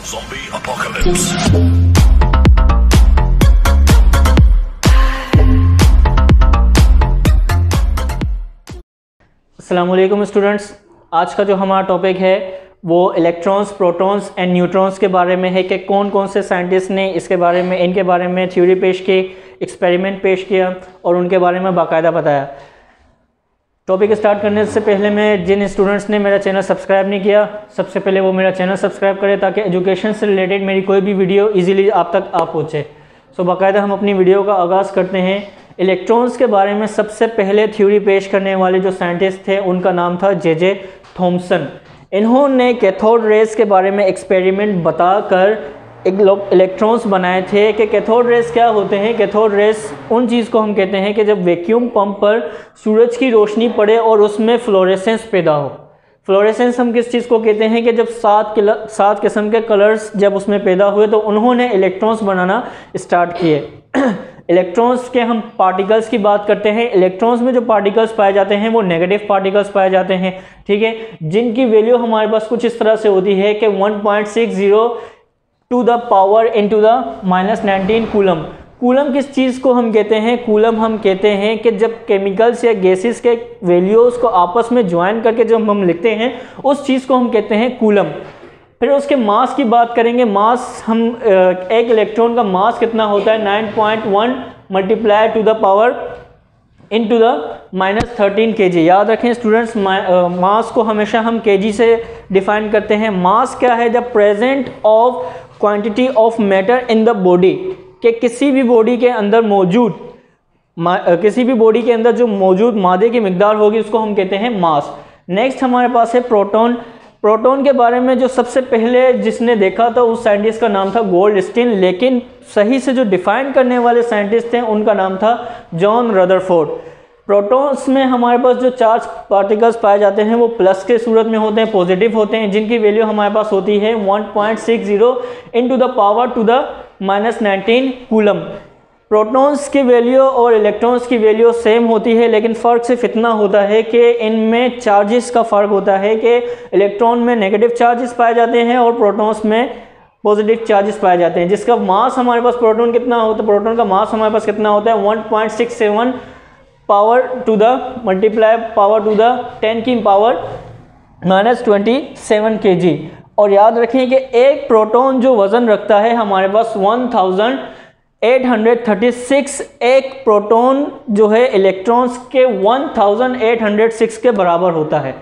Zombie apocalypse. अस्सलामुअलैकुम students, आज का जो हमारा टॉपिक है वो इलेक्ट्रॉन्स, प्रोटॉन्स एंड न्यूट्रॉन्स के बारे में है कि कौन कौन से साइंटिस्ट ने इसके बारे में, इनके बारे में थ्योरी पेश की, एक्सपेरिमेंट पेश किया और उनके बारे में बाकायदा बताया। टॉपिक स्टार्ट करने से पहले मैं जिन स्टूडेंट्स ने मेरा चैनल सब्सक्राइब नहीं किया, सबसे पहले वो मेरा चैनल सब्सक्राइब करें ताकि एजुकेशन से रिलेटेड मेरी कोई भी वीडियो इजीली आप तक आ पहुँचे। सो बाकायदा हम अपनी वीडियो का आगाज़ करते हैं। इलेक्ट्रॉन्स के बारे में सबसे पहले थ्योरी पेश करने वाले जो साइंटिस्ट थे उनका नाम था जे थॉमसन। इन्होंने कैथोड रेस के बारे में एक्सपेरिमेंट बताकर इलेक्ट्रॉन्स बनाए थे कि कैथोड रेस क्या होते हैं। कैथोड रेस उन चीज़ को हम कहते हैं कि जब वैक्यूम पंप पर सूरज की रोशनी पड़े और उसमें फ्लोरेसेंस पैदा हो। फ्लोरेसेंस हम किस चीज़ को कहते हैं कि जब सात किस्म के कलर्स जब उसमें पैदा हुए तो उन्होंने इलेक्ट्रॉन्स बनाना स्टार्ट किए। इलेक्ट्रॉन्स के हम पार्टिकल्स की बात करते हैं। इलेक्ट्रॉन्स में जो पार्टिकल्स पाए जाते हैं वो नेगेटिव पार्टिकल्स पाए जाते हैं, ठीक है, जिनकी वैल्यू हमारे पास कुछ इस तरह से होती है कि 1.60 to the power into the -19 coulomb. Coulomb किस चीज़ को हम कहते हैं? कूलम हम कहते हैं कि जब केमिकल्स या गैसेस के वैल्यूज़ को आपस में ज्वाइन करके जब हम लिखते हैं उस चीज़ को हम कहते हैं कूलम। फिर उसके मास की बात करेंगे। मास हम एक इलेक्ट्रॉन का मास कितना होता है? 9.1 multiply two the power into the -13 kg। याद रखें स्टूडेंट्स, मास को हमेशा हम kg से डिफाइन करते हैं। मास क्या है? जब present of quantity of matter in the body, कि किसी भी बॉडी के अंदर जो मौजूद मादे की मिकदार होगी उसको हम कहते हैं मास। नेक्स्ट हमारे पास है प्रोटॉन। प्रोटॉन के बारे में जो सबसे पहले जिसने देखा था उस साइंटिस्ट का नाम था गोल्डस्टीन, लेकिन सही से जो डिफाइन करने वाले साइंटिस्ट थे उनका नाम था जॉन रदरफोर्ड। प्रोटॉन्स में हमारे पास जो चार्ज पार्टिकल्स पाए जाते हैं वो प्लस के सूरत में होते हैं, पॉजिटिव होते हैं, जिनकी वैल्यू हमारे पास होती है 1.60 into the power to the -19 coulomb. Protons की वैल्यू और इलेक्ट्रॉन्स की वैल्यू सेम होती है, लेकिन फ़र्क सिर्फ इतना होता है कि इनमें चार्जेस का फ़र्क होता है कि इलेक्ट्रॉन में नेगेटिव चार्जेस पाए जाते हैं और प्रोटॉन्स में पॉजिटिव चार्जेस पाए जाते हैं। जिसका मास हमारे पास प्रोटॉन कितना होता है? प्रोटॉन का मास हमारे पास कितना होता है? 1.67 power to the multiply power to the 10 की पावर -27 kg। और याद रखें कि एक प्रोटॉन जो वज़न रखता है हमारे पास 1836, एक प्रोटॉन जो है इलेक्ट्रॉन्स के 1806 के बराबर होता है।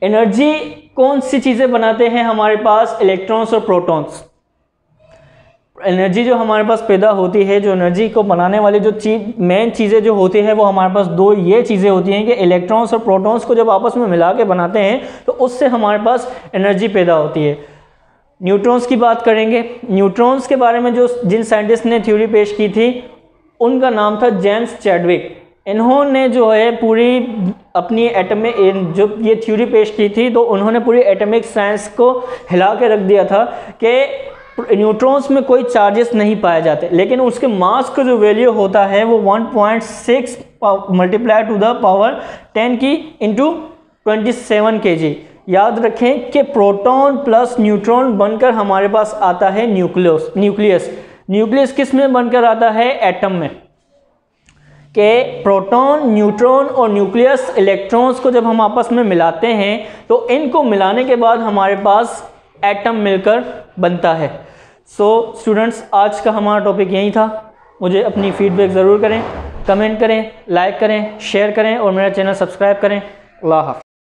एनर्जी कौन सी चीज़ें बनाते हैं हमारे पास? इलेक्ट्रॉन्स और प्रोटॉन्स। एनर्जी जो हमारे पास पैदा होती है, जो एनर्जी को बनाने वाली जो मेन चीज़ें जो होती है वो हमारे पास दो ये चीज़ें होती हैं कि इलेक्ट्रॉन्स और प्रोटॉन्स को जब आपस में मिला के बनाते हैं तो उससे हमारे पास एनर्जी पैदा होती है। न्यूट्रॉन्स की बात करेंगे। न्यूट्रॉन्स के बारे में जिन साइंटिस्ट ने थ्योरी पेश की थी उनका नाम था जेम्स चैडविक। इन्होंने जो है पूरी अपनी एटमिक जो ये थ्योरी पेश की थी तो उन्होंने पूरी एटमिक साइंस को हिला के रख दिया था कि न्यूट्रॉन्स में कोई चार्जेस नहीं पाए जाते, लेकिन उसके मास का जो वैल्यू होता है वो 1.6 मल्टीप्लाई टू द पावर 10 की इंटू 27 kg। याद रखें कि प्रोटॉन प्लस न्यूट्रॉन बनकर हमारे पास आता है न्यूक्लियस। न्यूक्लियस किस में बनकर आता है? एटम में। कि प्रोटॉन, न्यूट्रॉन और न्यूक्लियस इलेक्ट्रॉन्स को जब हम आपस में मिलाते हैं तो इनको मिलाने के बाद हमारे पास एटम मिलकर बनता है। सो स्टूडेंट्स, आज का हमारा टॉपिक यही था। मुझे अपनी फीडबैक ज़रूर करें, कमेंट करें, लाइक करें, शेयर करें और मेरा चैनल सब्सक्राइब करें। अल्लाह हाफ़िज़।